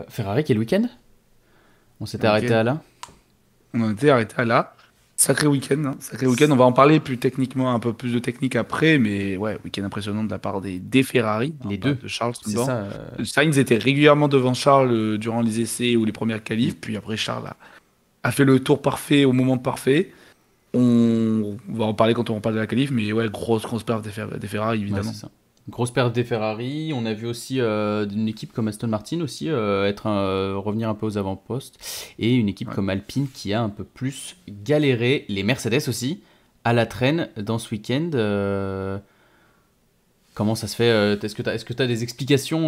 Ferrari, quel week-end? On s'était arrêté Ok. à là? On en était arrêté à là. Sacré week-end, hein. Sacré week-end. On va en parler plus techniquement, un peu plus de technique après, mais ouais, week-end impressionnant de la part des Ferrari, hein, Les pas deux. de Charles C'est seulement. ça. Sainz était régulièrement devant Charles durant les essais ou les premières qualifs, puis après Charles a fait le tour parfait au moment parfait. On va en parler quand on parle de la qualif, mais ouais, grosse perf des Ferrari, Ouais, évidemment. c'est ça. Grosse perte des Ferrari. On a vu aussi une équipe comme Aston Martin aussi revenir un peu aux avant-postes. Et une équipe Ouais. comme Alpine qui a un peu plus galéré. Les Mercedes aussi, à la traîne dans ce week-end. Comment ça se fait est-ce que tu as des explications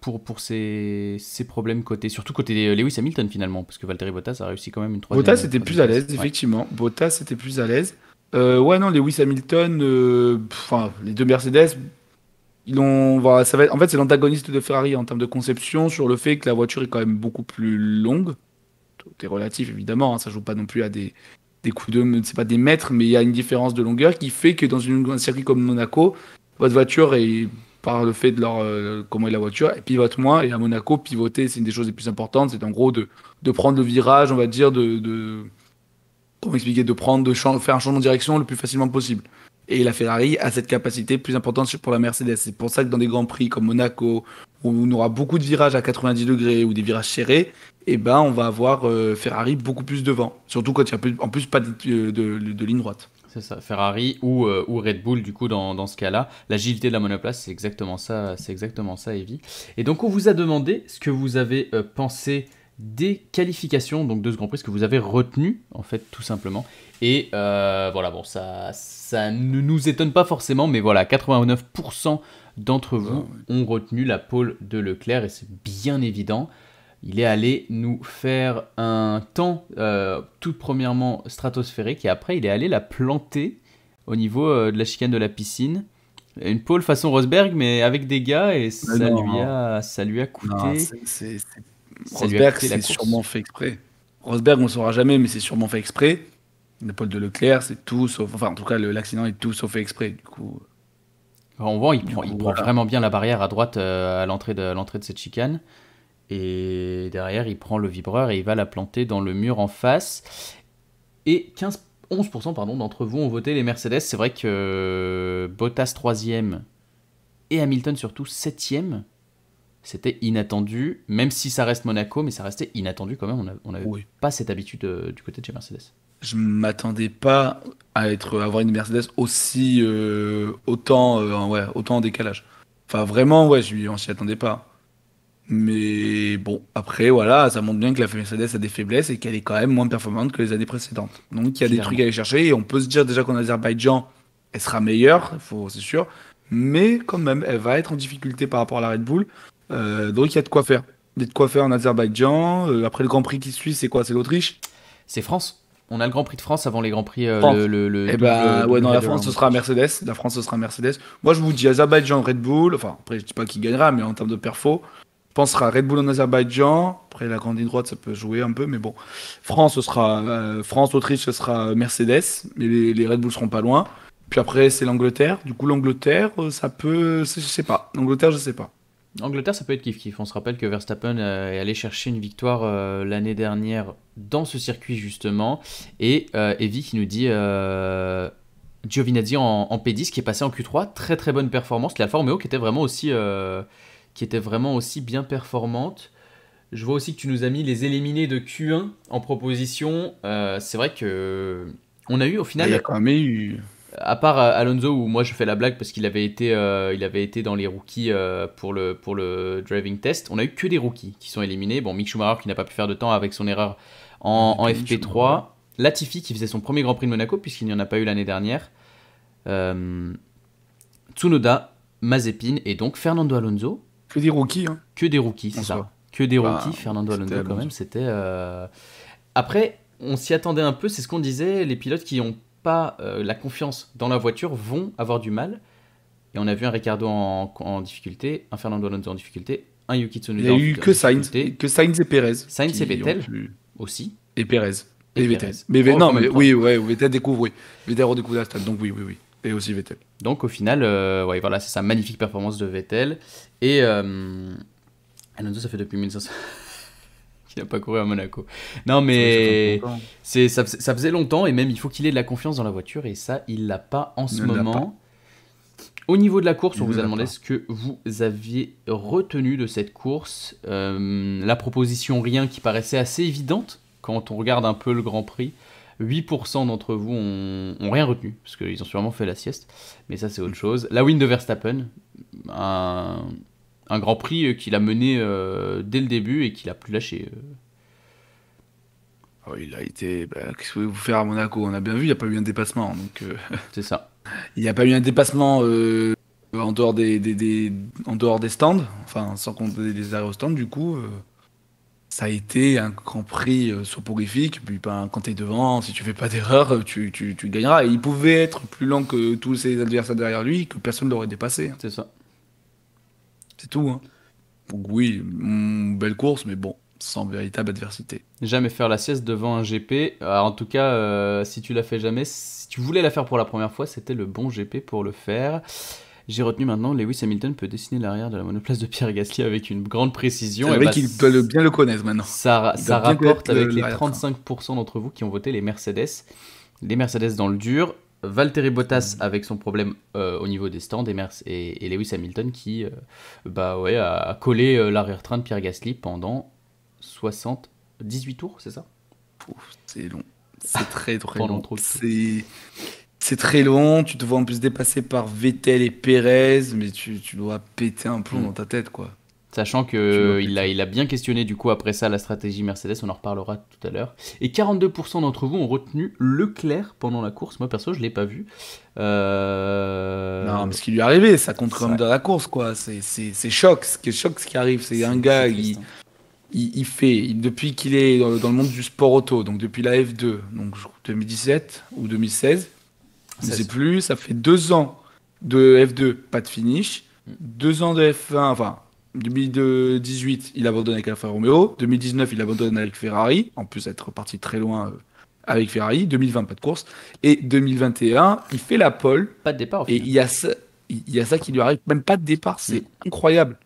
pour ces problèmes côté, surtout côté Lewis Hamilton finalement? Parce que Valtteri Bottas a réussi quand même une Bottas était troisième plus à place. l'aise, Ouais. effectivement. Bottas était plus à l'aise. Ouais, non, Lewis Hamilton, enfin, les deux Mercedes, ils ont, voilà, ça va en fait, c'est l'antagoniste de Ferrari en termes de conception sur le fait que la voiture est quand même beaucoup plus longue. Tout est relatif, évidemment, hein, ça joue pas non plus à des coups de, c'est pas des mètres, mais il y a une différence de longueur qui fait que dans un circuit comme Monaco, votre voiture est, par le fait de leur, comment est la voiture, elle pivote moins. Et à Monaco, pivoter, c'est une des choses les plus importantes. C'est en gros de prendre le virage, on va dire, comment expliquer, faire un changement de direction le plus facilement possible. Et la Ferrari a cette capacité plus importante pour la Mercedes. C'est pour ça que dans des grands prix comme Monaco, où on aura beaucoup de virages à 90 degrés ou des virages serrés, eh ben, on va avoir Ferrari beaucoup plus devant. Surtout quand il y a en plus pas de ligne droite. C'est ça, Ferrari ou Red Bull du coup dans ce cas-là. L'agilité de la monoplace, c'est exactement ça, Evie. Et donc on vous a demandé ce que vous avez pensé des qualifications donc de ce Grand Prix, ce que vous avez retenu en fait tout simplement. Et voilà, bon ça ne nous étonne pas forcément, mais voilà, 89% d'entre Bah, vous ont retenu la pole de Leclerc et c'est bien évident. Il est allé nous faire un temps tout premièrement stratosphérique et après il est allé la planter au niveau de la chicane de la piscine. Une pole façon Rosberg mais avec des gars et non, non, ça lui a Rosberg, coûté la c'est course. sûrement fait exprès. Rosberg, on ne saura jamais, mais c'est sûrement fait exprès. L'épaule de Leclerc, c'est tout sauf. Enfin, en tout cas, l'accident est tout sauf fait exprès. Alors, on voit Du il coup, prend voilà. vraiment bien la barrière à droite à l'entrée de cette chicane et derrière il prend le vibreur et il va la planter dans le mur en face. Et 11% pardon, d'entre vous ont voté les Mercedes. C'est vrai que Bottas 3e et Hamilton surtout 7e. C'était inattendu, même si ça reste Monaco, mais ça restait inattendu quand même. On n'avait Oui. pas cette habitude du côté de chez Mercedes. Je m'attendais pas avoir une Mercedes aussi autant en décalage. Enfin, vraiment, ouais, on s'y attendait pas. Mais bon, après, voilà, ça montre bien que la Mercedes a des faiblesses et qu'elle est quand même moins performante que les années précédentes. Donc, il y a des trucs à Clairement. aller chercher et on peut se dire déjà qu'en Azerbaïdjan, elle sera meilleure, c'est sûr. Mais quand même, elle va être en difficulté par rapport à la Red Bull. Donc, il y a de quoi faire. Il y a de quoi faire en Azerbaïdjan. Après, le Grand Prix qui suit, c'est quoi? C'est l'Autriche? C'est France. On a le Grand Prix de France avant les Grands Prix, France. le Eh ben, ouais, double non, la header France, en ce sera Autriche. Mercedes. La France, ce sera Mercedes. Moi, je vous dis Azerbaïdjan, Red Bull. Enfin, après, je dis pas qui gagnera, mais en termes de perfo, je pense que ce sera Red Bull en Azerbaïdjan. Après, la grande ligne droite, ça peut jouer un peu, mais bon. France, Autriche, ce sera Mercedes. Mais les Red Bull seront pas loin. Puis après, c'est l'Angleterre. Du coup, l'Angleterre, ça peut. Je sais pas. L'Angleterre, je sais pas. Angleterre, ça peut être kiff-kiff. On se rappelle que Verstappen est allé chercher une victoire l'année dernière dans ce circuit justement. Et Evie qui nous dit Giovinazzi en P10 qui est passé en Q3. Très très bonne performance. L'Alfa Romeo qui était vraiment aussi bien performante. Je vois aussi que tu nous as mis les éliminés de Q1 en proposition. C'est vrai que on a eu au Bah, il y a final, quand même eu. à part Alonso où moi je fais la blague parce il avait été dans les rookies pour le driving test, on a eu que des rookies qui sont éliminés. Bon, Mick Schumacher qui n'a pas pu faire de temps avec son erreur en MVP, Schumacher. FP3. Latifi qui faisait son premier Grand Prix de Monaco puisqu'il n'y en a pas eu l'année dernière. Euh, Tsunoda, Mazepin et donc Fernando Alonso. Que des rookies, hein, Que des rookies, c'est en ça. soi. Que des rookies. Bah, Fernando c'était Alonso, quand même, Alonso. c'était. Après, on s'y attendait un peu, c'est ce qu'on disait. Les pilotes qui n'ont pas la confiance dans la voiture vont avoir du mal. Et on a vu un Ricardo en difficulté, un Fernando Alonso en difficulté, un Yuki Il y a Tsunoda eu en difficulté, Que Sainz et Perez Sainz et qui ont Vettel pu. aussi, Et Perez. et Et Vettel. Perez. Mais Oh, quand non, même mais trois. oui, ouais, Vettel découvre, oui. Vettel redécouvre la stat, donc oui, oui, oui. Et aussi Vettel. Donc au final, ouais, voilà, c'est ça, magnifique performance de Vettel. Et Alonso, ça fait depuis 1500 qu'il n'a pas couru à Monaco. Non, C'est vrai que ça fait un peu mais longtemps. ça faisait longtemps et même il faut qu'il ait de la confiance dans la voiture et ça, il l'a pas en Il ce ne l'a pas. moment. Au niveau de la course, on Il ne vous a l'a demandé pas. ce que vous aviez retenu de cette course. La proposition rien qui paraissait assez évidente quand on regarde un peu le Grand Prix. 8% d'entre vous ont rien retenu, parce qu'ils ont sûrement fait la sieste. Mais ça, c'est autre chose. La win de Verstappen, un, un Grand Prix qu'il a mené dès le début et qu'il a plus lâché. Oh, il a été. Bah, qu'est-ce que voulez-vous faire à Monaco? On a bien vu, il n'y a pas eu un dépassement. Donc, C'est ça. il n'y a pas eu un dépassement en dehors en dehors des stands, enfin, sans compter les arrêts au stand, du coup. Ça a été un Grand Prix soporifique. Puis ben, quand tu es devant, si tu fais pas d'erreur, tu gagneras. Et il pouvait être plus lent que tous ses adversaires derrière lui, que personne ne l'aurait dépassé, hein. C'est ça. C'est tout, hein. Donc oui, belle course, mais bon, sans véritable adversité. Jamais faire la sieste devant un GP. En tout cas, si tu l'as fait jamais, si tu voulais la faire pour la première fois, c'était le bon GP pour le faire. J'ai retenu maintenant, Lewis Hamilton peut dessiner l'arrière de la monoplace de Pierre Gasly avec une grande précision. C'est Et vrai bah, qu'il doit bien le connaître maintenant. Il doit ça bien rapporte connaître avec les l'arrière-train. 35% d'entre vous qui ont voté les Mercedes. Les Mercedes dans le dur. Valtteri Bottas avec son problème au niveau des stands et Lewis Hamilton qui a collé l'arrière-train de Pierre Gasly pendant 18 tours, c'est ça? C'est long. C'est très très Pendant long. trop de tours. C'est très long. Tu te vois en plus dépasser par Vettel et Perez, mais tu dois péter un plomb Mm. dans ta tête, quoi. Sachant Tu dois qu'il péter. il a bien questionné du coup après ça la stratégie Mercedes, on en reparlera tout à l'heure. Et 42% d'entre vous ont retenu Leclerc pendant la course. Moi perso, je l'ai pas vu. Non, mais ce qui lui est arrivé, ça compte quand même Ouais. dans la course, quoi. C'est choc. Ce qui arrive, c'est un gars, C'est triste, hein. depuis qu'il est dans le monde du sport auto, donc depuis la F2, donc 2017 ou 2016, je ne sais 16. plus, ça fait 2 ans de F2, pas de finish, 2 ans de F1, enfin, 2018, il abandonne avec Alfa Romeo, 2019, il abandonne avec Ferrari, en plus d'être parti très loin avec Ferrari, 2020, pas de course, et 2021, il fait la pole, Pas de départ au et final. il y a ça qui lui arrive, même pas de départ, Mm. c'est incroyable.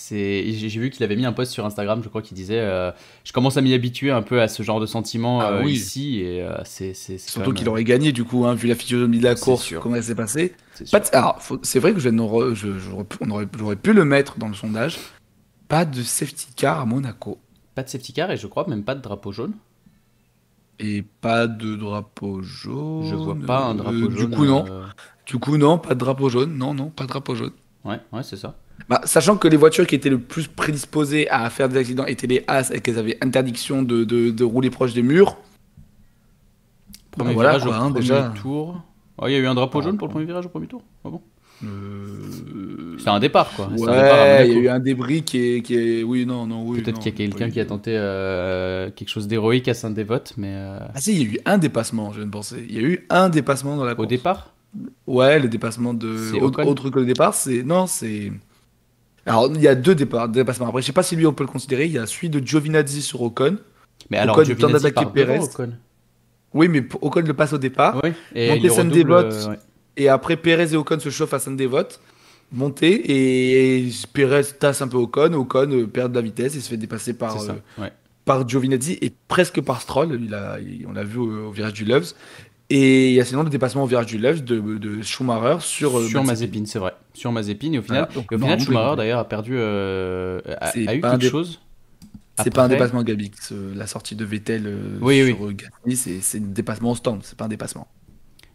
J'ai vu qu'il avait mis un post sur Instagram, je crois qu'il disait je commence à m'y habituer un peu à ce genre de sentiment Ah oui. ici et c'est quand Surtout même qu'il aurait gagné, du coup, hein, vu la physionomie de la c'est course, sûr, comment elle s'est passée. c'est sûr. Alors, c'est vrai que j'aurais pu le mettre dans le sondage. Pas de safety car à Monaco. Pas de safety car et je crois même pas de drapeau jaune. Et pas de drapeau Je vois jaune. pas un drapeau Du jaune. coup, non. Du coup, non, pas de drapeau jaune. Non, non, pas de drapeau jaune. Ouais, c'est ça. Bah, sachant que les voitures qui étaient le plus prédisposées à faire des accidents étaient les As et qu'elles avaient interdiction de rouler proche des murs. Bah Premier voilà virage au quoi, hein, premier déjà. tour. Oh, il y a eu un drapeau Par jaune pour le rapport. premier virage au premier tour. Ah bon. Euh, C'est un départ quoi. C'est un départ à Ouais, il y a Monaco. eu un débris Oui, non, non, oui, Peut-être non. qu'il y a Il y a pas quelqu'un qui a eu. tenté quelque chose d'héroïque à Saint-Dévote, mais Ah si, il y a eu un dépassement, je viens de penser. Il y a eu un dépassement dans la au course. départ, Ouais, le dépassement de. c'est Ocon. Autre que le départ, c'est. Non, c'est. Alors, il y a deux dépassements. Après, je sais pas si lui on peut le considérer. Il y a celui de Giovinazzi sur Ocon. Mais alors Ocon tente Giovinazzi d'attaquer part devant Perez. Ocon. Oui, mais Ocon le passe au départ. Oui, et il Monter le redouble. Devote. Ouais. Et après, Perez et Ocon se chauffent à Devote. Monter. Et Perez tasse un peu Ocon. Ocon perd de la vitesse et se fait dépasser C'est ça. Ouais. par Giovinazzi et presque par Stroll. On l'a vu au virage du Loves. Et il y a sinon le dépassement au virage du Loves de Schumacher sur Sur Mazepin. Mazepin, c'est vrai. Sur Mazepin, et Voilà, donc au non, final on peut y Schumacher compter. d'ailleurs a perdu, C'est a eu pas un quelque chose C'est pas un après. dépassement Gabix. La sortie de Vettel Oui, oui. sur Gasly, c'est un dépassement au stand, c'est pas un dépassement.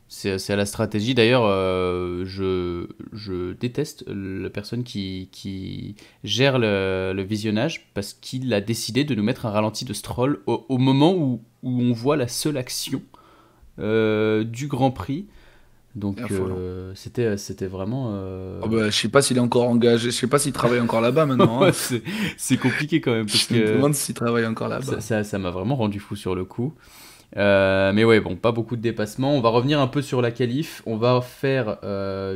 C'est à la stratégie. D'ailleurs, je déteste la personne qui gère le visionnage parce qu'il a décidé de nous mettre un ralenti de Stroll au moment où on voit la seule action du Grand Prix. Donc C'est affolant. c'était vraiment Oh bah, je sais pas s'il est encore engagé, je sais pas s'il travaille encore là-bas maintenant, hein. c'est compliqué quand même parce Je me que demande s'il travaille encore là-bas. ça m'a vraiment rendu fou sur le coup. Mais ouais, bon, pas beaucoup de dépassements. On va revenir un peu sur la qualif. On va faire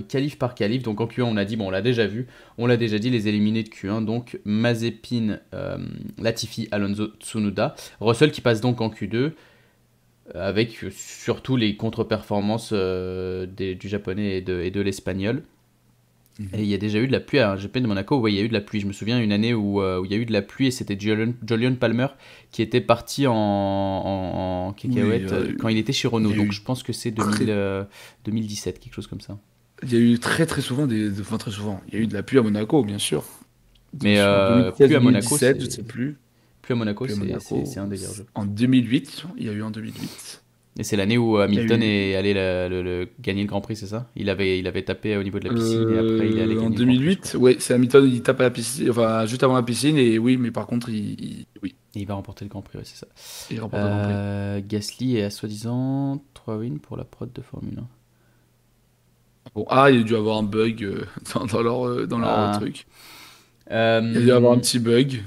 qualif par qualif. Donc en Q1, on a dit, bon, on l'a déjà vu. On l'a déjà dit, les éliminés de Q1. Donc Mazepin, Latifi, Alonso, Tsunoda. Russell qui passe donc en Q2. Avec surtout les contre-performances du japonais et de l'espagnol. Et il y a déjà eu de la pluie à un GP de Monaco. Ouais, il y a eu de la pluie. Je me souviens une année où il y a eu de la pluie et c'était Jolyon Palmer qui était parti en Oui, cacahuète quand il était chez Renault. il y a Donc eu je pense que c'est très, 2017, quelque chose comme ça. il y a eu très très souvent enfin très souvent. Il y a eu de la pluie à Monaco, bien sûr. Mais En plus à Monaco, 2016-2017, je sais plus. plus à Monaco, Puis à c'est Monaco, un délire. en 2008, il y a eu en 2008. Et c'est l'année où Il y a Hamilton eu est allé gagner le Grand Prix, c'est ça? Il avait tapé au niveau de la piscine et après il est allé en gagner le Grand Prix, je crois. 2008, ouais, c'est Hamilton, il tape à la piscine, enfin juste avant la piscine, et oui, mais par contre, oui, Et il va remporter le Grand Prix, ouais, c'est ça. il remporte le Grand Prix. Gasly est à soi-disant 3 wins pour la prod de Formule 1. Bon, il y a dû avoir un bug dans leur Ah. truc. Il y a dû avoir un Euh, petit bug.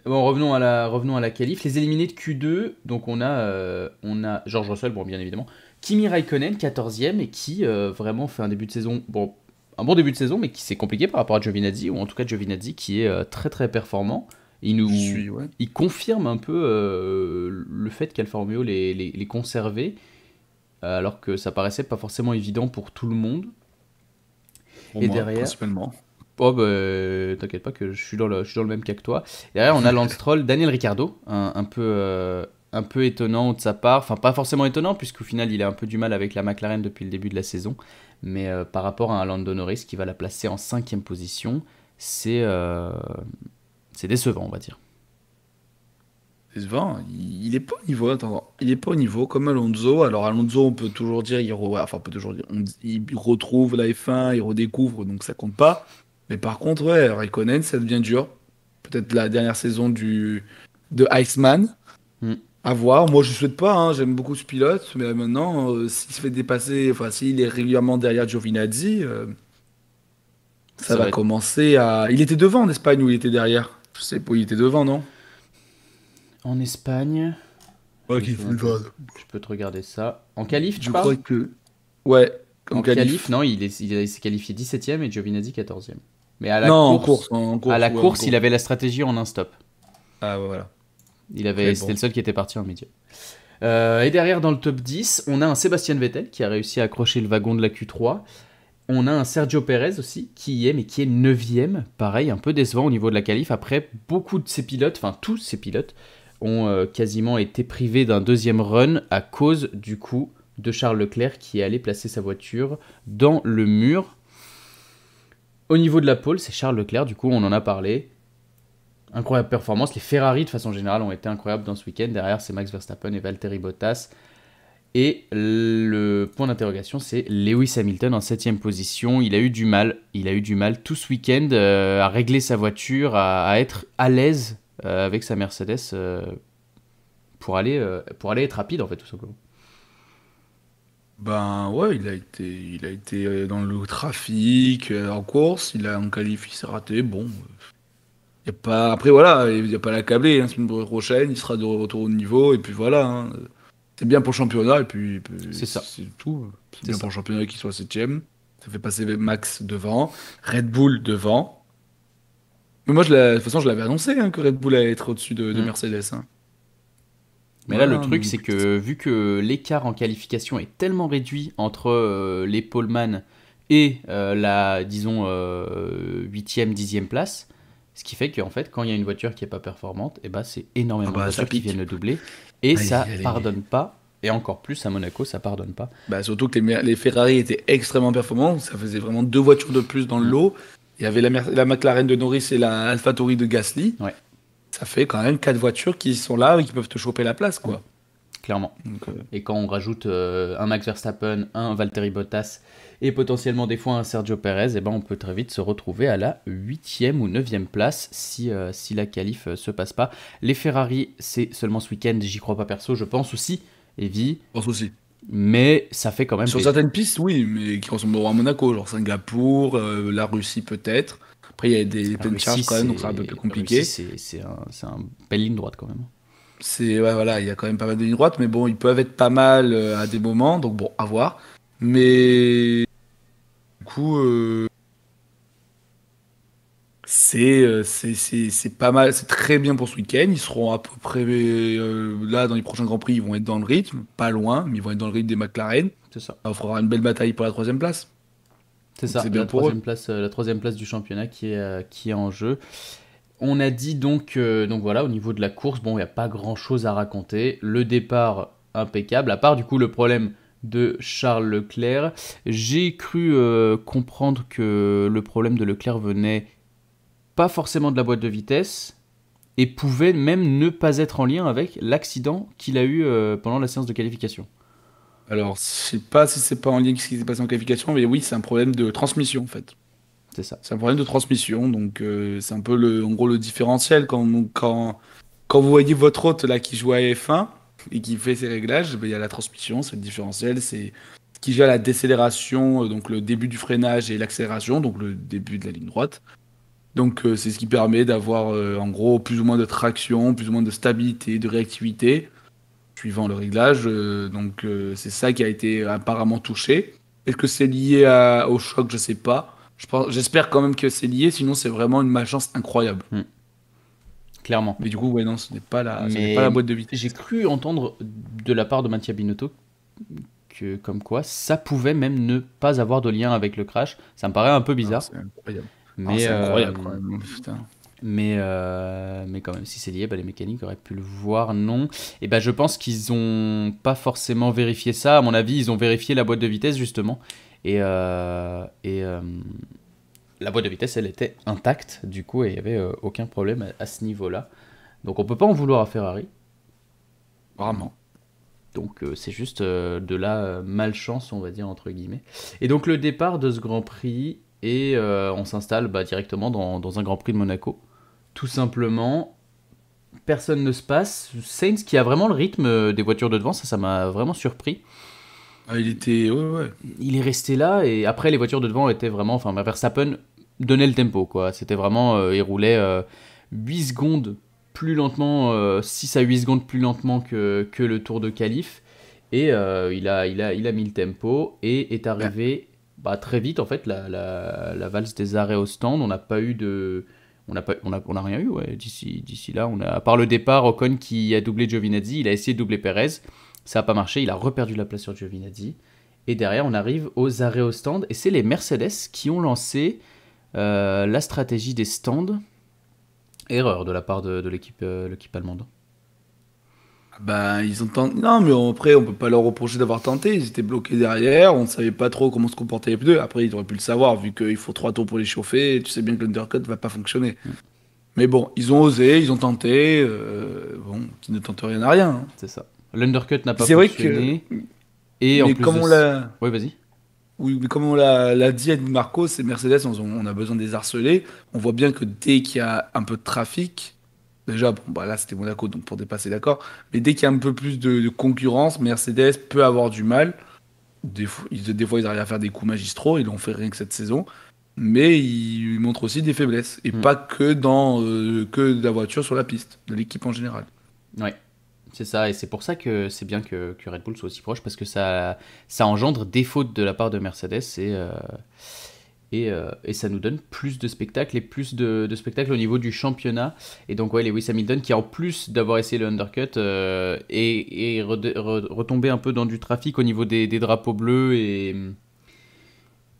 Bon, revenons à la qualif. Les éliminés de Q2, donc on a George Russell, bon, bien évidemment. Kimi Raikkonen, 14e, et qui vraiment fait un début de saison, bon, un bon début de saison, mais qui s'est compliqué par rapport à Giovinazzi, ou en tout cas Giovinazzi qui est très très performant. Ouais. Il confirme un peu le fait qu'Alfa Romeo les conservait, alors que ça paraissait pas forcément évident pour tout le monde. Pour Et moi, derrière, principalement. oh bah, t'inquiète pas que je suis dans le même cas que toi. Derrière, on a Lance Stroll, Daniel Ricciardo, un peu étonnant de sa part. Enfin, pas forcément étonnant, puisqu'au final, il a un peu du mal avec la McLaren depuis le début de la saison. Mais par rapport à un Lando Norris qui va la placer en 5e position, c'est décevant, on va dire. Décevant, il est pas au niveau, attends, il est pas au niveau comme Alonso. Alors Alonso, on peut toujours dire, enfin on peut toujours dire, il retrouve la F1, il redécouvre, donc ça compte pas. Mais par contre, ouais, Raikkonen, ça devient dur. Peut-être la dernière saison de Iceman, Hmm. à voir. Moi, je souhaite pas, hein, j'aime beaucoup ce pilote, mais maintenant, s'il se fait dépasser, enfin s'il est régulièrement derrière Giovinazzi, ça Ça va va être commencer à. Il était devant en Espagne ou il était derrière? Je sais pas, il était devant, non? en Espagne. Je Ouais, me qu'il souviens fait plus. pas. Je peux te regarder ça. En qualif, tu Je parles? crois que. Ouais, comme En qualif, qualif. non, il s'est qualifié 17e et Giovinazzi 14e. Mais à la Non, en course, course, en à course, la ouais, en course, il course. avait la stratégie en un stop. Ah, ouais, voilà. Après, C'était bon. le seul qui était parti en média. Et derrière, dans le top 10, on a un Sébastien Vettel qui a réussi à accrocher le wagon de la Q3. On a un Sergio Perez aussi qui y est, mais qui est 9e. Pareil, un peu décevant au niveau de la qualif. Après, beaucoup de ces pilotes, enfin tous ces pilotes, ont quasiment été privés d'un deuxième run à cause du coup de Charles Leclerc qui est allé placer sa voiture dans le mur. Au niveau de la pole, c'est Charles Leclerc, du coup on en a parlé. Incroyable performance. Les Ferrari de façon générale ont été incroyables dans ce week-end. Derrière, c'est Max Verstappen et Valtteri Bottas. Et le point d'interrogation, c'est Lewis Hamilton en 7e position. Il a eu du mal tout ce week-end à régler sa voiture, à être à l'aise avec sa Mercedes pour aller être rapide en fait tout simplement. Ben ouais, il a été dans le trafic, en course, en qualif, il s'est raté. Bon, y a pas. Après voilà, il n'y a pas à l'accabler. Hein, semaine prochaine, il sera de retour au niveau et puis voilà. Hein. C'est bien pour le championnat et puis C'est ça, c'est tout. C'est c'est bien pour ça. le championnat qu'il soit septième. Ça fait passer Max devant, Red Bull devant. Mais moi, de toute façon, je l'avais annoncé hein, que Red Bull allait être au-dessus de Mm. Mercedes. Hein. Mais là, le Voilà, truc, donc c'est que vu que l'écart en qualification est tellement réduit entre les poleman et la, disons, 8e, 10e place, ce qui fait qu'en fait, quand il y a une voiture qui n'est pas performante, et ben, c'est ah énormément de bah ça voitures qui pique. viennent le doubler. Et Allez, ça allez. pardonne pas. Et encore plus à Monaco, ça pardonne pas. Bah, surtout que les Ferrari étaient extrêmement performants. Ça faisait vraiment deux voitures de plus dans le Mm. lot. Il y avait la McLaren de Norris et la AlphaTauri de Gasly. Ouais, Ça fait quand même quatre voitures qui sont là et qui peuvent te choper la place, quoi. clairement. Donc, Et quand on rajoute un Max Verstappen, un Valtteri Bottas et potentiellement des fois un Sergio Perez, et ben on peut très vite se retrouver à la 8e ou 9e place si la qualif se passe pas. Les Ferrari, c'est seulement ce week-end, j'y crois pas perso, je pense aussi, Evie, je pense aussi. mais ça fait quand même Sur plaisir. certaines pistes, oui, mais qui ressembleront à Monaco, genre Singapour, la Russie peut-être. Après, il y a des La plein de charges Russie, quand même, donc c'est un peu plus compliqué. c'est un belle ligne droite quand même. Ouais, voilà, il y a quand même pas mal de lignes droites, mais bon, ils peuvent être pas mal à des moments, donc bon, à voir. Mais du coup, c'est pas mal, c'est très bien pour ce week-end. Ils seront à peu près là dans les prochains Grands Prix, ils vont être dans le rythme, pas loin, mais ils vont être dans le rythme des McLaren. C'est ça. Ça fera une belle bataille pour la troisième place. C'est Donc ça, c'est bien pour eux. la troisième place du championnat qui est en jeu. On a dit donc voilà, au niveau de la course, bon, il n'y a pas grand-chose à raconter. Le départ, impeccable, à part du coup le problème de Charles Leclerc. J'ai cru comprendre que le problème de Leclerc venait pas forcément de la boîte de vitesse et pouvait même ne pas être en lien avec l'accident qu'il a eu pendant la séance de qualification. Alors, je sais pas si c'est pas en lien avec ce qui s'est passé en qualification, mais oui, c'est un problème de transmission en fait. C'est ça. C'est un problème de transmission, donc c'est un peu en gros le différentiel quand vous voyez votre hôte là qui joue à F1 et qui fait ses réglages, ben, il y a la transmission, c'est le différentiel, c'est ce qui gère la décélération, donc le début du freinage et l'accélération, donc le début de la ligne droite. Donc c'est ce qui permet d'avoir en gros plus ou moins de traction, plus ou moins de stabilité, de réactivité, suivant le réglage. C'est ça qui a été apparemment touché. Est-ce que c'est lié au choc? Je sais pas. J'espère quand même que c'est lié, sinon c'est vraiment une malchance incroyable. Clairement. Mais du coup, ouais, non, ce n'est pas Mais la boîte de j'ai vitesse. cru entendre de la part de Mattia Binotto que comme quoi ça pouvait même ne pas avoir de lien avec le crash. Ça me paraît un peu Ah, bizarre, c'est incroyable. Ah, mais c'est euh, incroyable quand même. Putain. mais quand même si c'est lié, bah, les mécaniques auraient pu le voir, non. Et bah je pense qu'ils ont pas forcément vérifié ça. À mon avis, ils ont vérifié la boîte de vitesse justement et la boîte de vitesse elle était intacte du coup et il y avait aucun problème à ce niveau-là. Donc on peut pas en vouloir à Ferrari. Vraiment. Donc c'est juste de la malchance, on va dire, entre guillemets. Et donc le départ de ce Grand Prix, et on s'installe directement dans un Grand Prix de Monaco. Tout simplement, personne ne se passe. Sainz qui a vraiment le rythme des voitures de devant, ça m'a vraiment surpris. Ah, il était. Ouais, ouais. Il est resté là, et après les voitures de devant étaient vraiment... Enfin, Verstappen donnait le tempo, quoi. C'était vraiment... il roulait 8 secondes plus lentement, 6 à 8 secondes plus lentement que le tour de qualif. Et il a mis le tempo et est Ben, arrivé très vite en fait la valse des arrêts au stand. On n'a pas eu de, on a rien eu ouais, d'ici là. À part le départ, Ocon qui a doublé Giovinazzi, il a essayé de doubler Perez, ça n'a pas marché, il a reperdu la place sur Giovinazzi. Et derrière, on arrive aux arrêts au stand et c'est les Mercedes qui ont lancé la stratégie des stands. Erreur de la part de l'équipe allemande. ben, ils ont tenté. Non, mais après, on peut pas leur reprocher d'avoir tenté. Ils étaient bloqués derrière. On ne savait pas trop comment se comportaient les pneus. Après, ils auraient pu le savoir, vu qu'il faut 3 tours pour les chauffer. Tu sais bien que l'undercut va pas fonctionner. Mais bon, ils ont osé, ils ont tenté. Bon, qui ne tente rien à rien, hein. C'est ça. L'undercut n'a pas C'est vrai que. fonctionné. Et en Mais plus comme de on ça... l'a. Oui, vas-y. Oui, mais comme l'a dit Ed Marco, c'est Mercedes, on a besoin de les harceler. On voit bien que dès qu'il y a un peu de trafic, déjà, bon, bah là c'était Monaco, donc pour dépasser, d'accord. Mais dès qu'il y a un peu plus de concurrence, Mercedes peut avoir du mal. Des fois, ils arrivent à faire des coups magistraux, ils l'ont fait rien que cette saison. Mais ils montrent aussi des faiblesses. Et Mm. pas que de la voiture sur la piste, de l'équipe en général. Ouais, c'est ça. Et c'est pour ça que c'est bien que Red Bull soit aussi proche, parce que ça engendre des fautes de la part de Mercedes et ça nous donne plus de spectacles et plus de spectacles au niveau du championnat. Et donc, ouais, Lewis Hamilton qui, en plus d'avoir essayé le undercut, est retombé un peu dans du trafic au niveau des drapeaux bleus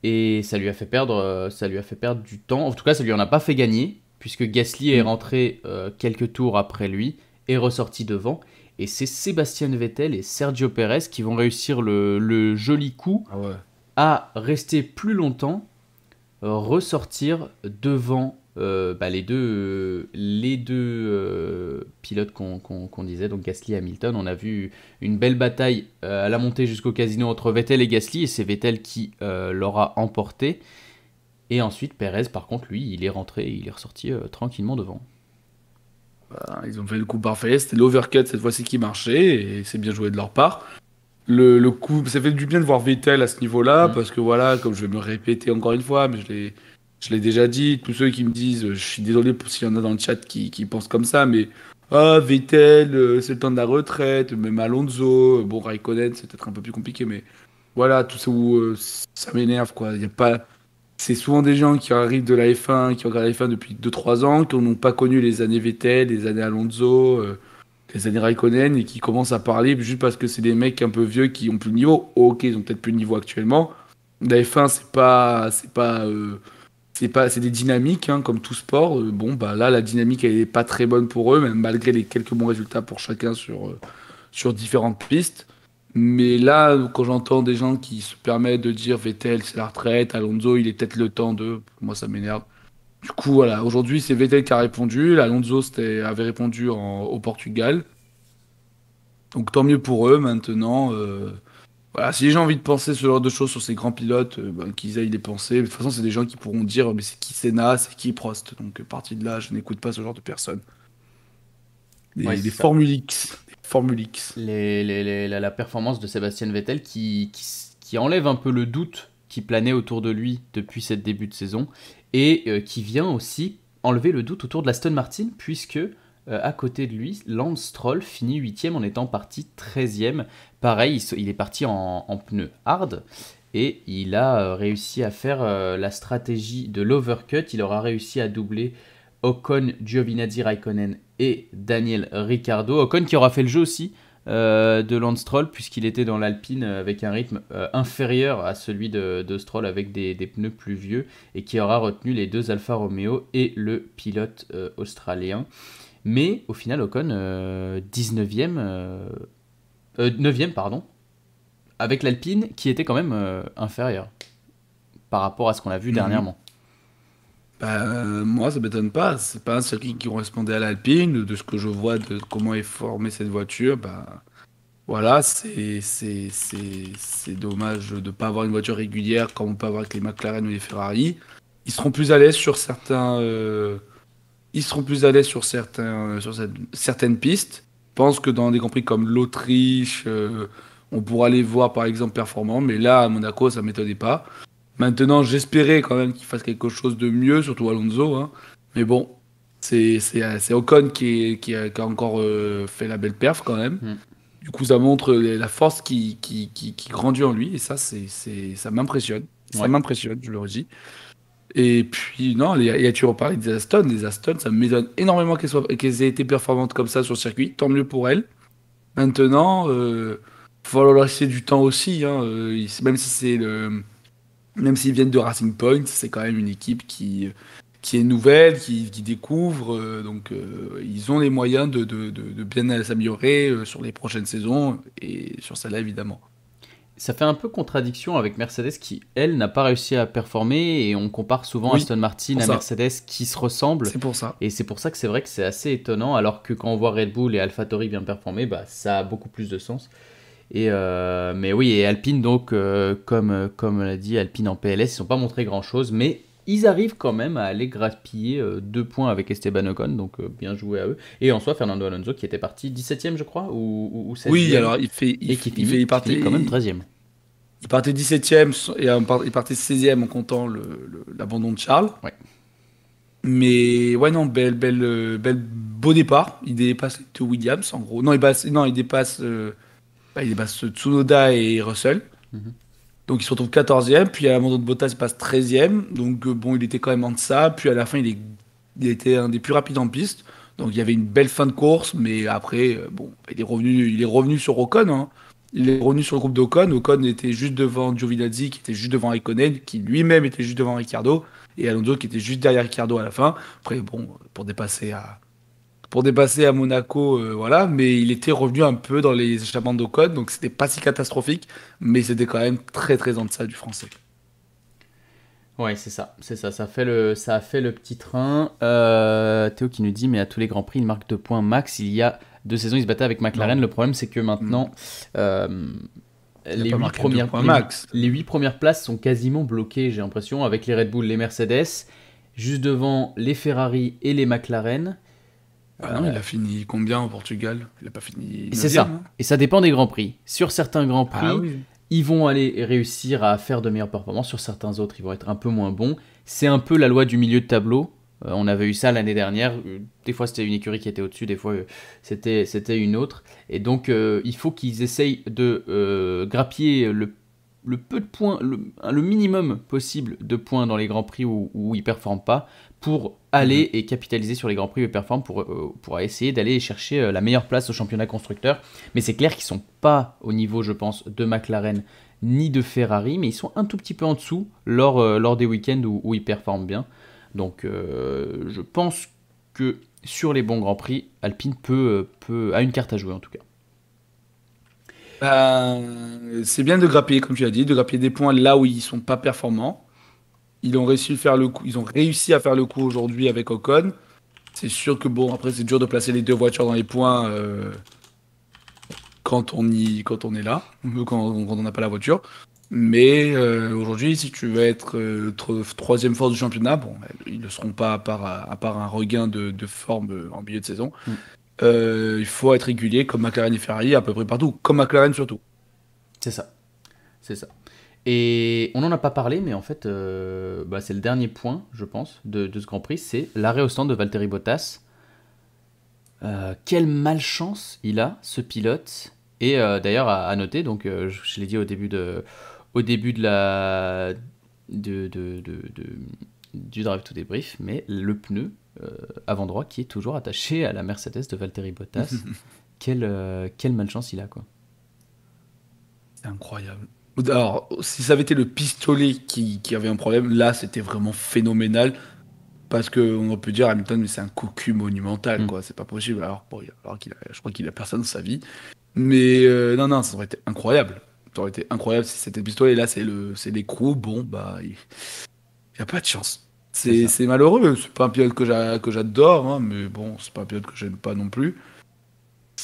et ça lui a fait perdre du temps. En tout cas, ça lui en a pas fait gagner, puisque Gasly est Mm. rentré quelques tours après lui et ressorti devant. Et c'est Sébastien Vettel et Sergio Perez qui vont réussir le joli coup Ah ouais. à rester plus longtemps, ressortir devant les deux pilotes qu'on disait, donc Gasly et Hamilton. On a vu une belle bataille à la montée jusqu'au casino entre Vettel et Gasly, et c'est Vettel qui l'aura emporté. Et ensuite, Perez, par contre, lui, il est ressorti tranquillement devant. Bah, ils ont fait le coup parfait. C'était l'overcut cette fois-ci qui marchait, et c'est bien joué de leur part. Le coup, ça fait du bien de voir Vettel à ce niveau-là, Mm. parce que voilà, comme je vais me répéter encore une fois, mais je l'ai déjà dit, tous ceux qui me disent, je suis désolé pour s'il y en a dans le chat qui pensent comme ça, mais ah, Vettel, c'est le temps de la retraite, même Alonso, bon, Raikkonen, c'est peut-être un peu plus compliqué, mais voilà, tout ça où ça m'énerve, quoi. Il y a pas... C'est souvent des gens qui arrivent de la F1, qui regardent la F1 depuis 2 3 ans, qui n'ont pas connu les années Vettel, les années Alonso, les années Raikkonen, et qui commencent à parler juste parce que c'est des mecs un peu vieux qui ont plus le niveau. Ok, ils ont peut-être plus le niveau actuellement, La F1, c'est des dynamiques, hein, comme tout sport. Bon, bah là, la dynamique, elle est pas très bonne pour eux, même malgré les quelques bons résultats pour chacun sur différentes pistes. Mais là, quand j'entends des gens qui se permettent de dire Vettel, c'est la retraite, Alonso, il est peut-être le temps de. Moi, ça m'énerve. Du coup, voilà, aujourd'hui, c'est Vettel qui a répondu. Alonso avait répondu au Portugal. Donc, tant mieux pour eux. Maintenant, voilà, si les gens ont envie de penser ce genre de choses sur ces grands pilotes, ben, qu'ils aillent les penser. De toute façon, c'est des gens qui pourront dire, mais c'est qui Senna, c'est qui Prost. Donc, parti de là, je n'écoute pas ce genre de personnes. Ouais, Des c'est ça. Formule X. Des Formule X. La performance de Sébastien Vettel qui enlève un peu le doute qui planait autour de lui depuis cette début de saison et qui vient aussi enlever le doute autour de l'Aston Martin puisque à côté de lui, Lance Stroll finit 8ème en étant parti 13ème. Pareil, il est parti en pneu hard et il a réussi à faire la stratégie de l'overcut. Il aura réussi à doubler Ocon, Giovinazzi, Raikkonen et Daniel Ricciardo. Ocon qui aura fait le jeu aussi de Lance Stroll puisqu'il était dans l'Alpine avec un rythme inférieur à celui de Stroll avec des pneus plus vieux et qui aura retenu les deux Alfa Romeo et le pilote australien. Mais au final Ocon 19e 9e pardon avec l'Alpine qui était quand même inférieur par rapport à ce qu'on a vu Mhm. dernièrement. Bah, moi, ça m'étonne pas. C'est pas un circuit qui correspondait à l'Alpine. De ce que je vois de comment est formée cette voiture, bah, voilà, c'est dommage de ne pas avoir une voiture régulière comme on peut avoir avec les McLaren ou les Ferrari. Ils seront plus à l'aise sur ils seront plus à l'aise certaines pistes. Je pense que dans des Grands Prix comme l'Autriche, on pourra les voir par exemple performants, mais là, à Monaco, ça m'étonnait pas. Maintenant, j'espérais quand même qu'il fasse quelque chose de mieux, surtout Alonso, hein. Mais bon, c'est Ocon qui a encore fait la belle perf quand même. Hmm. Du coup, ça montre la force qui grandit en lui, et ça, ça m'impressionne. Ça Ouais. m'impressionne, je le redis. Et puis, non, tu reparlé des Aston. Les Aston, ça m'étonne énormément qu'elles aient été performantes comme ça sur le circuit. Tant mieux pour elles. Maintenant, faut leur laisser du temps aussi, hein. Même si même s'ils viennent de Racing Point, c'est quand même une équipe qui est nouvelle, qui découvre. Donc, ils ont les moyens de bien s'améliorer sur les prochaines saisons et sur celle-là, évidemment. Ça fait un peu contradiction avec Mercedes qui, elle, n'a pas réussi à performer et on compare souvent Oui, Aston Martin pour à ça. Mercedes qui se ressemblent C'est pour ça. et c'est pour ça que c'est vrai que c'est assez étonnant alors que quand on voit Red Bull et AlphaTauri bien performer, bah, ça a beaucoup plus de sens. Mais oui, et Alpine donc, comme l'a dit Alpine en PLS, ils n'ont pas montré grand-chose mais ils arrivent quand même à aller grappiller 2 points avec Esteban Ocon, donc bien joué à eux. Et en soi, Fernando Alonso qui était parti 17ème je crois, ou Oui, 16e, alors et qui il fait, finit, qui finit quand même 13e. il partait 17e et il partait 16e en comptant l'abandon de Charles. Ouais. Mais ouais, non, beau départ. Il dépasse les Williams, en gros. Non, il dépasse Tsunoda et Russell. Mhm. Donc il se retrouve 14e. Puis à l'abandon de Bottas, il passe 13e. Donc bon, il était quand même en deçà. Puis à la fin, il était un des plus rapides en piste. Donc il y avait une belle fin de course. Mais après, bon, il est revenu sur Ocon, hein. Il est revenu sur le groupe d'Ocon. Ocon était juste devant Giovinazzi, qui était juste devant Raikkonen, qui lui-même était juste devant Ricciardo. Et Alonso qui était juste derrière Ricciardo à la fin. Après, bon, pour dépasser à Monaco, voilà, mais il était revenu un peu dans les échappements d'Ocon, donc c'était pas si catastrophique, mais c'était quand même très très en deçà du français. Ouais, c'est ça, ça a fait le petit train. Théo qui nous dit, mais à tous les Grands Prix, il marque 2 points max. Il y a 2 saisons, il se battait avec McLaren. Non, Le problème, c'est que hmm, maintenant, euh, il n'a les pas huit marqué deux premières, points max. les 8 premières places sont quasiment bloquées, j'ai l'impression, avec les Red Bull, les Mercedes, juste devant les Ferrari et les McLaren. Bah non, il a fini combien au Portugal? Il a pas fini Et c'est 9e, ça. hein. Et ça dépend des Grands Prix. Sur certains Grands Ah Prix, oui. ils vont aller réussir à faire de meilleures performances. Sur certains autres, ils vont être un peu moins bons. C'est un peu la loi du milieu de tableau. On avait eu ça l'année dernière. Des fois, c'était une écurie qui était au-dessus. Des fois, c'était une autre. Et donc, il faut qu'ils essayent de grappiller le peu de points, le minimum possible de points dans les Grands Prix où ils ne performent pas pour Mhm. aller et capitaliser sur les Grands Prix où ils performent pour essayer d'aller chercher la meilleure place au championnat constructeur. Mais c'est clair qu'ils ne sont pas au niveau, je pense, de McLaren ni de Ferrari, mais ils sont un tout petit peu en dessous lors des week-ends où ils performent bien. Donc je pense que sur les bons Grands Prix, Alpine a une carte à jouer en tout cas. C'est bien de grappiller, comme tu as dit, de grappiller des points là où ils sont pas performants. Ils ont réussi à faire le coup aujourd'hui avec Ocon. C'est sûr que bon, après c'est dur de placer les deux voitures dans les points quand on est là, quand on n'a pas la voiture. Mais aujourd'hui, si tu veux être troisième force du championnat, bon, ils ne le seront pas à part un regain de forme en milieu de saison. Mm. Il faut être régulier comme McLaren et Ferrari à peu près partout, comme McLaren surtout. C'est ça, c'est ça. Et on n'en a pas parlé, mais en fait, c'est le dernier point, je pense, de ce Grand Prix, c'est l'arrêt au stand de Valtteri Bottas. Quelle malchance il a, ce pilote. Et d'ailleurs, à noter, donc je l'ai dit au début du Drive to Débrief, mais le pneu avant droit qui est toujours attaché à la Mercedes de Valtteri Bottas. Quelle malchance il a, quoi. C'est incroyable. Alors, si ça avait été le pistolet qui avait un problème, là, c'était vraiment phénoménal. Parce qu'on peut dire Hamilton, mais c'est un cocu monumental, Mm. quoi. C'est pas possible. Je crois qu'il a personne dans sa vie. Mais non, ça aurait été incroyable. Ça aurait été incroyable si c'était le pistolet. Là, c'est l'écrou. Bon, bah, il n'y a pas de chance. C'est ça. C'est malheureux. C'est pas un pilote que j'adore, hein, mais bon, c'est pas un pilote que j'aime pas non plus.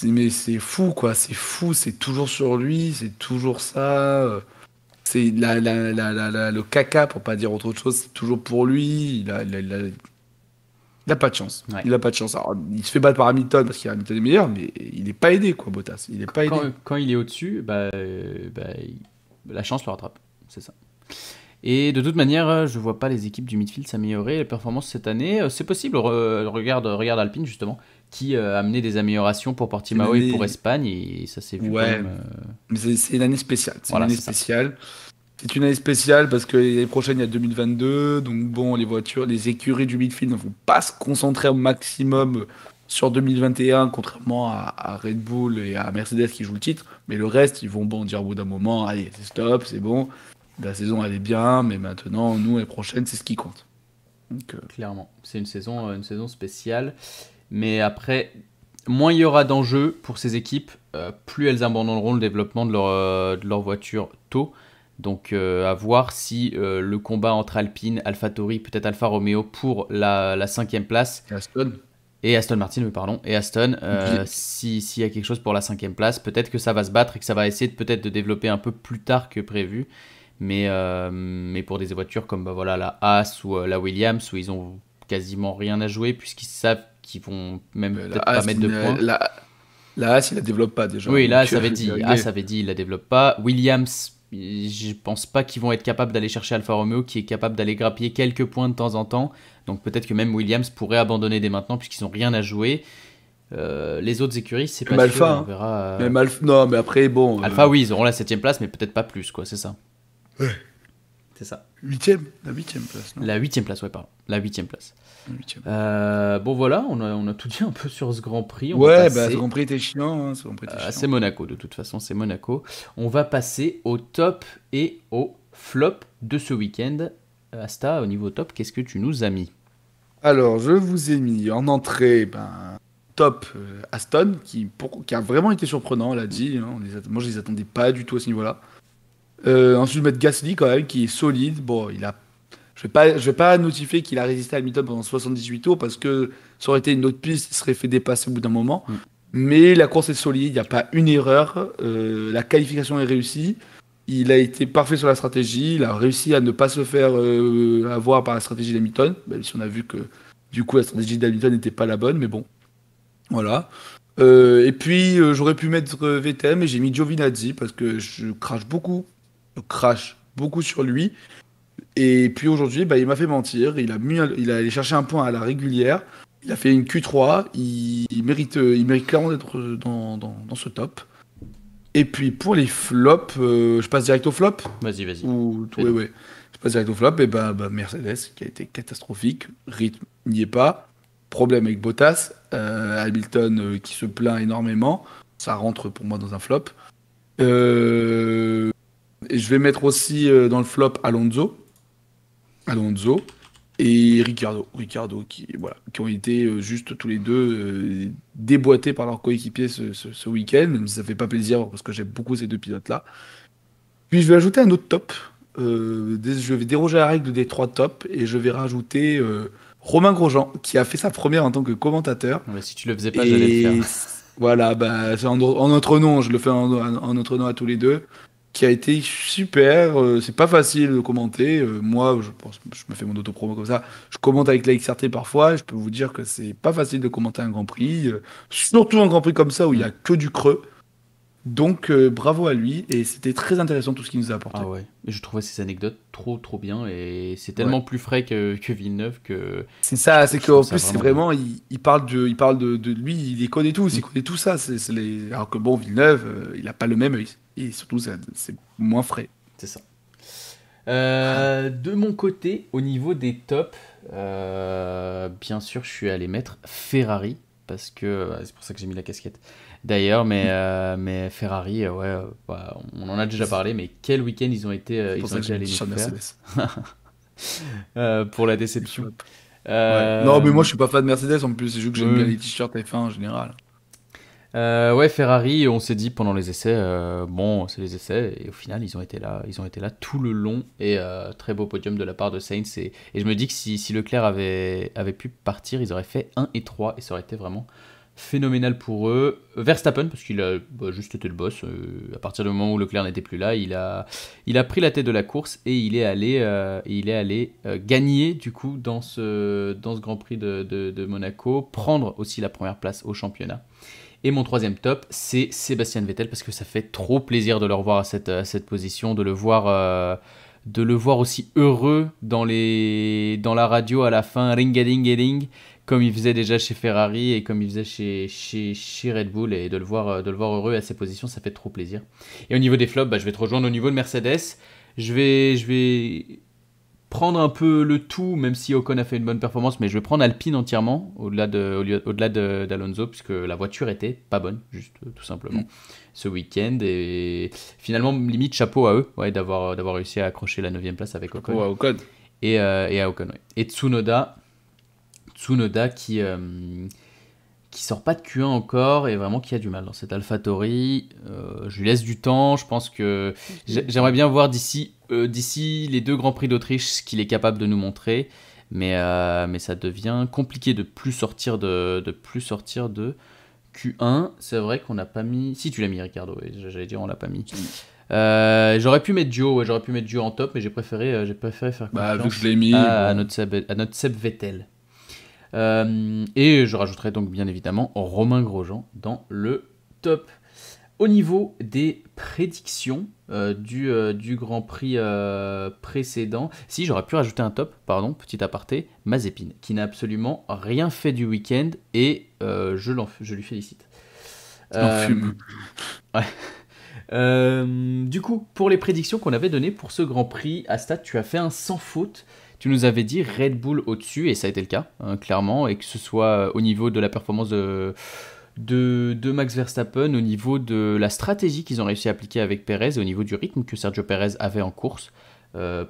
Mais c'est fou, quoi. C'est fou. C'est toujours sur lui. C'est toujours ça. C'est le caca, pour pas dire autre chose. C'est toujours pour lui. Il a pas de chance. Ouais. Il a pas de chance. Alors, il se fait battre par Hamilton parce qu'Hamilton est meilleur, mais il n'est pas aidé, quoi, Bottas. Il n'est pas aidé. Quand il est au-dessus, la chance le rattrape. C'est ça. Et de toute manière, je vois pas les équipes du midfield s'améliorer. Les performances cette année, c'est possible. Regarde Alpine, justement, qui a amené des améliorations pour Portimao et pour Espagne. Et ça s'est vu quand Ouais, même. mais c'est une année spéciale. C'est Voilà, une année c'est ça. spéciale. C'est une année spéciale parce que l'année prochaine, il y a 2022. Donc, bon, les écuries du midfield ne vont pas se concentrer au maximum sur 2021, contrairement à Red Bull et à Mercedes qui jouent le titre. Mais le reste, ils vont dire au bout d'un moment, allez, c'est stop, c'est bon. La saison, elle est bien, mais maintenant, nous, l'année prochaine, c'est ce qui compte. Donc, Clairement. C'est une saison spéciale. Mais après, moins il y aura d'enjeux pour ces équipes, plus elles abandonneront le développement de leur voiture tôt. Donc à voir si le combat entre Alpine, AlphaTauri, peut-être Alfa Romeo pour la 5e place, Aston. et Aston Martin, oui, pardon, et Aston, s'il y a quelque chose pour la 5e place, peut-être que ça va se battre et que ça va essayer peut-être de développer un peu plus tard que prévu. Mais pour des voitures comme la Haas ou la Williams, où ils ont quasiment rien à jouer, puisqu'ils savent qu'ils vont même peut-être pas mettre de points. La Haas, il la développe pas déjà. Oui, là, Donc, ça avait dit. Haas avait dit, il la développe pas. Williams, je pense pas qu'ils vont être capables d'aller chercher Alfa Romeo, qui est capable d'aller grappiller quelques points de temps en temps. Donc peut-être que même Williams pourrait abandonner dès maintenant, puisqu'ils ont rien à jouer. Les autres écuries, c'est pas Alpha, sûr, hein. on verra. Même non, mais après, bon. Alpha, oui, ils auront la 7e place, mais peut-être pas plus, quoi, c'est ça. Ouais. C'est ça. La 8e place, non? La 8e place, ouais, pardon. La 8e place. La 8e. Bon, voilà, on a tout dit un peu sur ce Grand Prix. On va Ouais, passer- ce Grand Prix était chiant. Hein, ce Grand Prix était chiant. c'est Monaco, de toute façon, c'est Monaco. On va passer au top et au flop de ce week-end. Asta, au niveau top, qu'est-ce que tu nous as mis? Alors, je vous ai mis en entrée, top Aston, qui a vraiment été surprenant, on l'a dit. Hein, moi, je les attendais pas du tout à ce niveau-là. Ensuite, je vais mettre Gasly, quand même, qui est solide. Bon, je vais pas notifier qu'il a résisté à Hamilton pendant 78 tours, parce que ça aurait été une autre piste, il serait fait dépasser au bout d'un moment. Mm. Mais la course est solide, il n'y a pas une erreur. La qualification est réussie. Il a été parfait sur la stratégie. Il a réussi à ne pas se faire avoir par la stratégie d'Hamilton. Même si on a vu que du coup la stratégie d'Hamilton n'était pas la bonne, mais bon. Voilà. Et puis j'aurais pu mettre VTM, mais j'ai mis Giovinazzi parce que je crache beaucoup. Je crache beaucoup sur lui. Et puis aujourd'hui, il m'a fait mentir. Il a allé chercher un point à la régulière. Il a fait une Q3. Il mérite clairement d'être dans ce top. Et puis pour les flops, je passe direct au flop. Vas-y. Ouais. Je passe direct au flop. Et Mercedes qui a été catastrophique. Rythme n'y est pas. Problème avec Bottas. Hamilton qui se plaint énormément. Ça rentre pour moi dans un flop. Et je vais mettre aussi dans le flop Alonso et Ricardo qui ont été juste tous les deux déboîtés par leurs coéquipiers ce week-end, même si ça fait pas plaisir parce que j'aime beaucoup ces deux pilotes-là. Puis je vais ajouter un autre top. Je vais déroger à la règle des trois tops et je vais rajouter Romain Grosjean qui a fait sa première en tant que commentateur. Ouais, si tu le faisais pas, j'allais le faire. Et voilà, bah, c'est en notre nom, je le fais en notre nom à tous les deux, qui a été super. C'est pas facile de commenter. Moi, je pense, je me fais mon auto-promo comme ça. Je commente avec la XRT parfois. Je peux vous dire que c'est pas facile de commenter un Grand Prix, surtout un Grand Prix comme ça où il y a que du creux. Donc, bravo à lui. Et c'était très intéressant tout ce qu'il nous a apporté. Ah ouais, et je trouvais ces anecdotes trop bien et c'est Ouais. tellement plus frais que Villeneuve que C'est ça, c'est je trouve qu'en ça plus, c'est vraiment vraiment, il parle de lui, il les connaît tous, il bien. connaît tout ça. Alors que bon, Villeneuve, il a pas le même œil. Et surtout, c'est moins frais. C'est ça. De mon côté, au niveau des tops, bien sûr, je suis allé mettre Ferrari parce que c'est pour ça que j'ai mis la casquette. D'ailleurs, mais Ferrari, ouais, bah, on en a déjà parlé, mais quel week-end ils ont été, C'est pour ça que j'ai allés mis nous Charles faire Mercedes. pour la Les déception. flops. Ouais. Non, mais moi, Euh, je suis pas fan de Mercedes en plus. C'est juste que j'aime bien oui. les t-shirts F1 en général. Ouais, Ferrari, on s'est dit pendant les essais, bon, c'est les essais, et au final, ils ont été là tout le long, et très beau podium de la part de Sainz, et je me dis que si Leclerc avait pu partir, ils auraient fait 1 et 3, et ça aurait été vraiment phénoménal pour eux. Verstappen, parce qu'il a juste été le boss, à partir du moment où Leclerc n'était plus là, il a pris la tête de la course, et il est allé gagner, du coup, dans ce Grand Prix de Monaco, prendre aussi la première place au championnat. Et mon troisième top, c'est Sébastien Vettel, parce que ça fait trop plaisir de le revoir à cette position, de le voir aussi heureux dans la radio à la fin, ring-a-ding-a-ding, comme il faisait déjà chez Ferrari et comme il faisait chez Red Bull, et de le voir heureux à ces positions, ça fait trop plaisir. Et au niveau des flops, bah, je vais te rejoindre au niveau de Mercedes. Je vais prendre un peu le tout, même si Ocon a fait une bonne performance, mais je vais prendre Alpine entièrement, au-delà d'Alonso, puisque la voiture était pas bonne, juste tout simplement, ce week-end. Et finalement, limite, chapeau à eux, ouais, d'avoir réussi à accrocher la 9ème place avec Ocon. Ouais, au code. Et à Ocon, ouais. Et Tsunoda qui sort pas de Q1 encore et vraiment qui a du mal dans cette AlphaTauri. Je lui laisse du temps. Je pense que j'aimerais bien voir d'ici les 2 Grands Prix d'Autriche ce qu'il est capable de nous montrer. Mais ça devient compliqué de plus sortir de Q1. C'est vrai qu'on n'a pas mis. Si, tu l'as mis, Ricardo. J'allais dire, on l'a pas mis. J'aurais pu mettre Gio, en top, mais j'ai préféré faire Bah, vu que confiance je l'ai mis, à bon. notre Seb Vettel. Et je rajouterai donc bien évidemment Romain Grosjean dans le top. Au niveau des prédictions du Grand Prix précédent, si j'aurais pu rajouter un top, pardon, petit aparté, Mazepin, qui n'a absolument rien fait du week-end et je lui félicite. L'enfume. Du coup, pour les prédictions qu'on avait données pour ce Grand Prix, Asta, tu as fait un sans faute. Tu nous avais dit Red Bull au-dessus, et ça a été le cas, hein, clairement, et que ce soit au niveau de la performance de Max Verstappen, au niveau de la stratégie qu'ils ont réussi à appliquer avec Perez, et au niveau du rythme que Sergio Perez avait en course,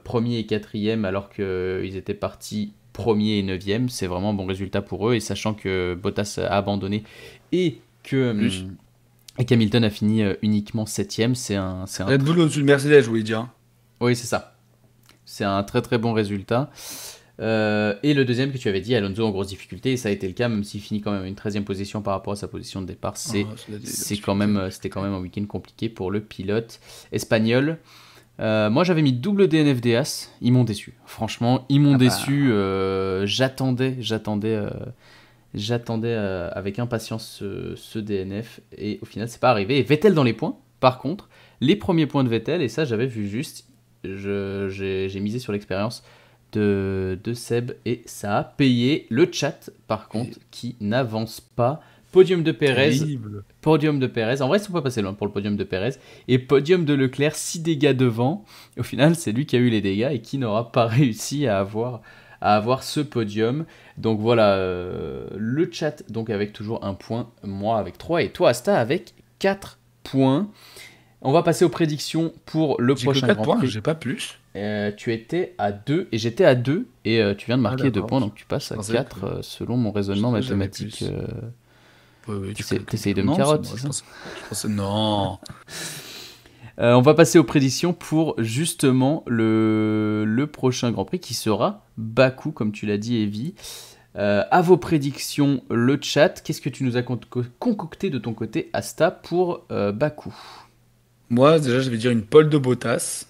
premier et quatrième, alors qu'ils étaient partis premier et neuvième, c'est vraiment un bon résultat pour eux, et sachant que Bottas a abandonné et qu'Hamilton a fini uniquement septième, c'est un Red Bull au-dessus de Mercedes, je voulais dire. Oui, c'est ça. C'est un très très bon résultat. Et le deuxième que tu avais dit, Alonso en grosse difficulté, et ça a été le cas, même s'il finit quand même à une 13e position par rapport à sa position de départ. C'était quand même un week-end compliqué pour le pilote espagnol. Moi j'avais mis double DNF d'Eas, ils m'ont déçu. Franchement, ils m'ont déçu. J'attendais avec impatience ce DNF, et au final c'est pas arrivé. Et Vettel dans les points, par contre, les premiers points de Vettel, et ça j'avais vu juste, j'ai misé sur l'expérience de Seb, et ça a payé. Le chat, par contre, qui n'avance pas. Podium de Perez. Terrible. Podium de Perez. En vrai, ils sont pas passés loin pour le podium de Perez. Et podium de Leclerc, 6 dégâts devant. Au final, c'est lui qui a eu les dégâts et qui n'aura pas réussi à avoir ce podium. Donc voilà, le chat donc avec toujours un point, moi avec 3, et toi Asta avec 4 points. On va passer aux prédictions pour le J'ai que prochain 4 Grand points, Prix. j'ai pas plus. Tu étais à 2 et j'étais à 2 et tu viens de marquer 2 d'accord. points, donc tu passes à Je pensais 4 selon mon raisonnement pensais que j'avais mathématique. plus. Oui, tu T'essayes de me Non, carotte, moi, c'est ça? je pensais... Non. On va passer aux prédictions pour justement le prochain Grand Prix qui sera Bakou, comme tu l'as dit, Evie. À vos prédictions, le chat, qu'est-ce que tu nous as concocté de ton côté, Asta, pour Bakou? Moi, déjà, je vais dire une pole de Bottas.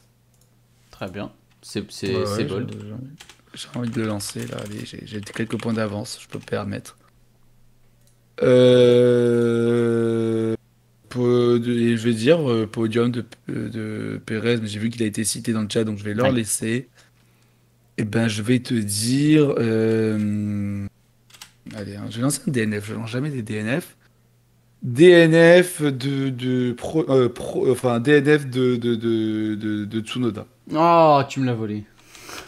Très bien, c'est Ouais, bold. j'ai envie de le lancer, là. Allez, j'ai quelques points d'avance, je peux me permettre. Et je vais dire podium de Perez, mais j'ai vu qu'il a été cité dans le chat, donc je vais leur Ouais. laisser. Et ben, je vais te dire. Allez, hein, je vais lancer un DNF. Je lance jamais des DNF. DNF enfin DNF de Tsunoda. Oh, tu me l'as volé.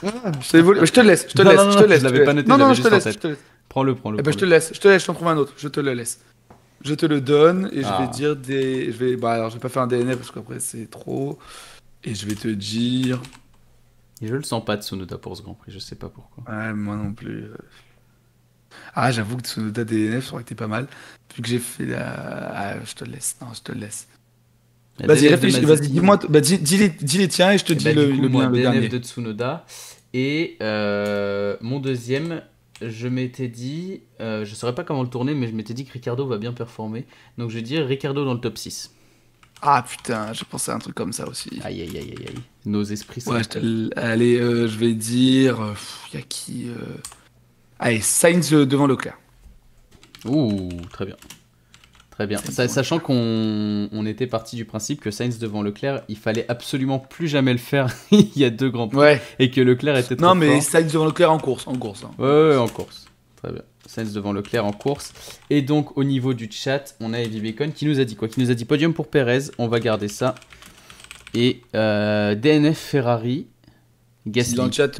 Je te le laisse, je te Non, laisse, non, je non, te je laisse. l'avais pas noté, Non, non, j'avais je te juste en laisse, je tête. te laisse. Prends-le, Eh ben, je te laisse, je te le laisse. Je te le donne et je vais Ah. dire des. Bah, alors, je vais pas faire un DNF parce qu'après c'est trop. Et je vais te dire. Et je le sens pas de Tsunoda pour ce Grand Prix, je sais pas pourquoi. Ouais, moi non plus. Ah, j'avoue que Tsunoda DNF, ça aurait été pas mal. Vu que j'ai fait la. Ah, je te le laisse. Non, je te le laisse. Il y a Vas-y, DNF de réfléchis, vas-y, Mazepin. dis-moi. Bah, dis les tiens et je te Et dis bah, du coup, le moi, bien, le DNF dernier. de Tsunoda. Et mon deuxième, je m'étais dit, je saurais pas comment le tourner, mais je m'étais dit que Ricardo va bien performer. Donc je vais dire Ricardo dans le top 6. Ah putain, j'ai pensé à un truc comme ça aussi. Aïe, aïe, aïe, aïe, aïe. Nos esprits sont... Ouais, allez, je vais dire. Y a qui Allez, Sainz devant Leclerc. Ouh, très bien. Très bien. Sainz devant Sachant qu'on était parti du principe que Sainz devant Leclerc, il fallait absolument plus jamais le faire il y a 2 Grands Prix. Ouais. Et que Leclerc était trop Non, mais fort. Sainz devant Leclerc en course, hein. Ouais, en course. Très bien. Sainz devant Leclerc en course. Et donc, au niveau du chat, on a Evie Bacon qui nous a dit quoi? Qui nous a dit podium pour Perez. On va garder ça. Et DNF Ferrari. Si Gasly. dans le chat,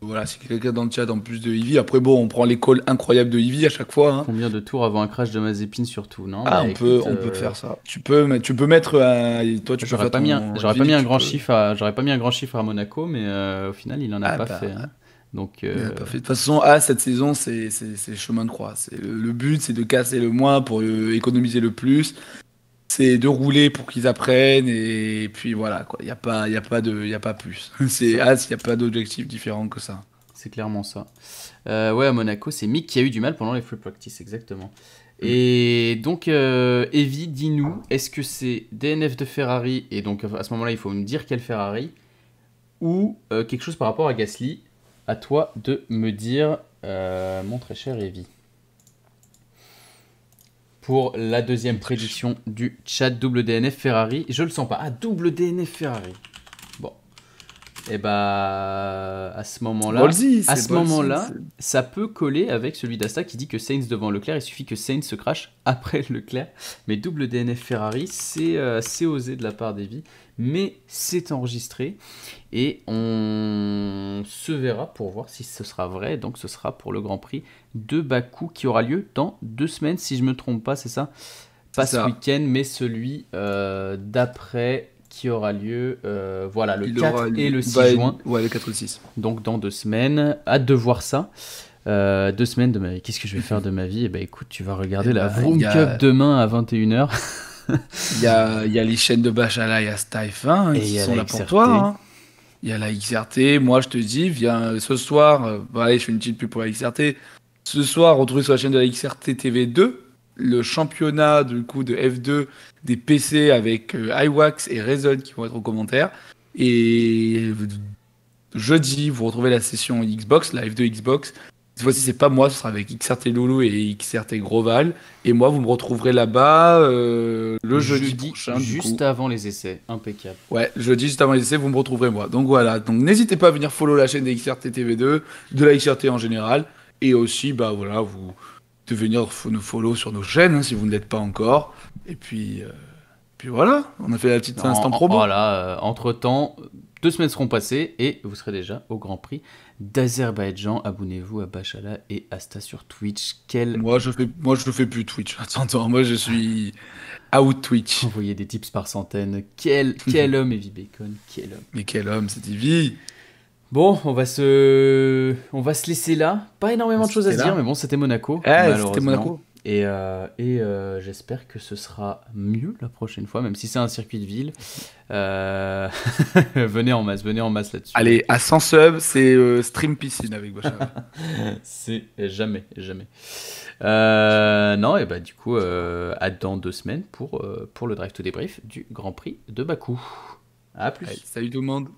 voilà, si quelqu'un dans le chat en plus de Ivy, après bon, on prend les calls incroyables de Ivy à chaque fois, hein. Combien de tours avant un crash de Mazepin surtout, non? Ah, Bah, on peut faire ça. Tu peux mettre toi, tu peux J'aurais faire pas mis ton j'aurais pas mis un tu grand peux- chiffre j'aurais pas mis un grand chiffre à Monaco, mais au final, il en a Ah, pas bah, fait, hein. Donc, il a pas fait. De toute façon, cette saison, c'est chemin de croix. Le but, c'est de casser le moins pour économiser le plus. C'est de rouler pour qu'ils apprennent et puis voilà quoi. Il y a pas plus. C'est il y a pas d'objectif différent que ça. c'est clairement ça. Ouais, à Monaco, c'est Mick qui a eu du mal pendant les free practice, exactement. Et donc, Evie, dis-nous, est-ce que c'est DNF de Ferrari, et donc à ce moment-là, il faut me dire quel Ferrari, ou quelque chose par rapport à Gasly? À toi de me dire, mon très cher Evie. Pour la deuxième prédiction du chat, double DNF Ferrari. Je le sens pas. Ah, double DNF Ferrari. Bon. Et bah, à ce moment-là, ça peut coller avec celui d'Asta qui dit que Sainz devant Leclerc. Il suffit que Sainz se crache après Leclerc. Mais double DNF Ferrari, c'est osé de la part d'Evie. Mais c'est enregistré. Et on se verra pour voir si ce sera vrai. Donc ce sera pour le Grand Prix de Bakou qui aura lieu dans 2 semaines, si je me trompe pas, c'est ça? Pas ce week-end, mais celui d'après qui aura lieu voilà, le 4 et le 6 juin. Ouais, le 4 ou le 6. Donc dans 2 semaines. Hâte de voir ça. 2 semaines de ma vie. Qu'est-ce que je vais faire de ma vie? Eh ben écoute, tu vas regarder la Vroom Cup demain à 21h. Il y a les chaînes de Bachala, il y a Style 1 qui sont là pour toi. Hein. Il y a la XRT. Moi, je te dis, viens ce soir. Allez, je fais une petite pub pour la XRT. Ce soir, retrouvez sur la chaîne de la XRT TV2 le championnat du coup de F2 des PC avec iWax et Reason qui vont être aux commentaires. Et jeudi, vous retrouvez la session Xbox, la F2 Xbox. Cette fois-ci, c'est pas moi, ce sera avec XRT Loulou et XRT Groval. Et moi, vous me retrouverez là-bas le jeudi prochain. Juste avant les essais, impeccable. Ouais, jeudi, juste avant les essais, vous me retrouverez moi. Donc voilà, donc n'hésitez pas à venir follow la chaîne des XRT TV2, de la XRT en général. Et aussi, bah voilà, vous de venir nous follow sur nos chaînes, hein, si vous ne l'êtes pas encore. Et puis Puis voilà, on a fait la petite instant promo. Voilà, entre-temps, 2 semaines seront passées et vous serez déjà au Grand Prix d'Azerbaïdjan. Abonnez-vous à Bachala et Asta sur Twitch. Moi, je fais plus Twitch. Attends, moi, je suis out Twitch. Envoyez des tips par centaines. Quel homme, Heavy Bacon, quel homme. Mais quel homme, cette vie. Bon, on va se laisser là. Pas énormément de choses à se dire, mais bon, c'était Monaco, C'était malheureusement. Monaco. Et j'espère que ce sera mieux la prochaine fois, même si c'est un circuit de ville. Venez en masse là-dessus. Allez, à 100 subs, c'est stream piscine avec Bachar. C'est jamais. Non, et bah du coup, à dans 2 semaines pour le Drive to Débrief du Grand Prix de Bakou. À plus. Allez, salut tout le monde.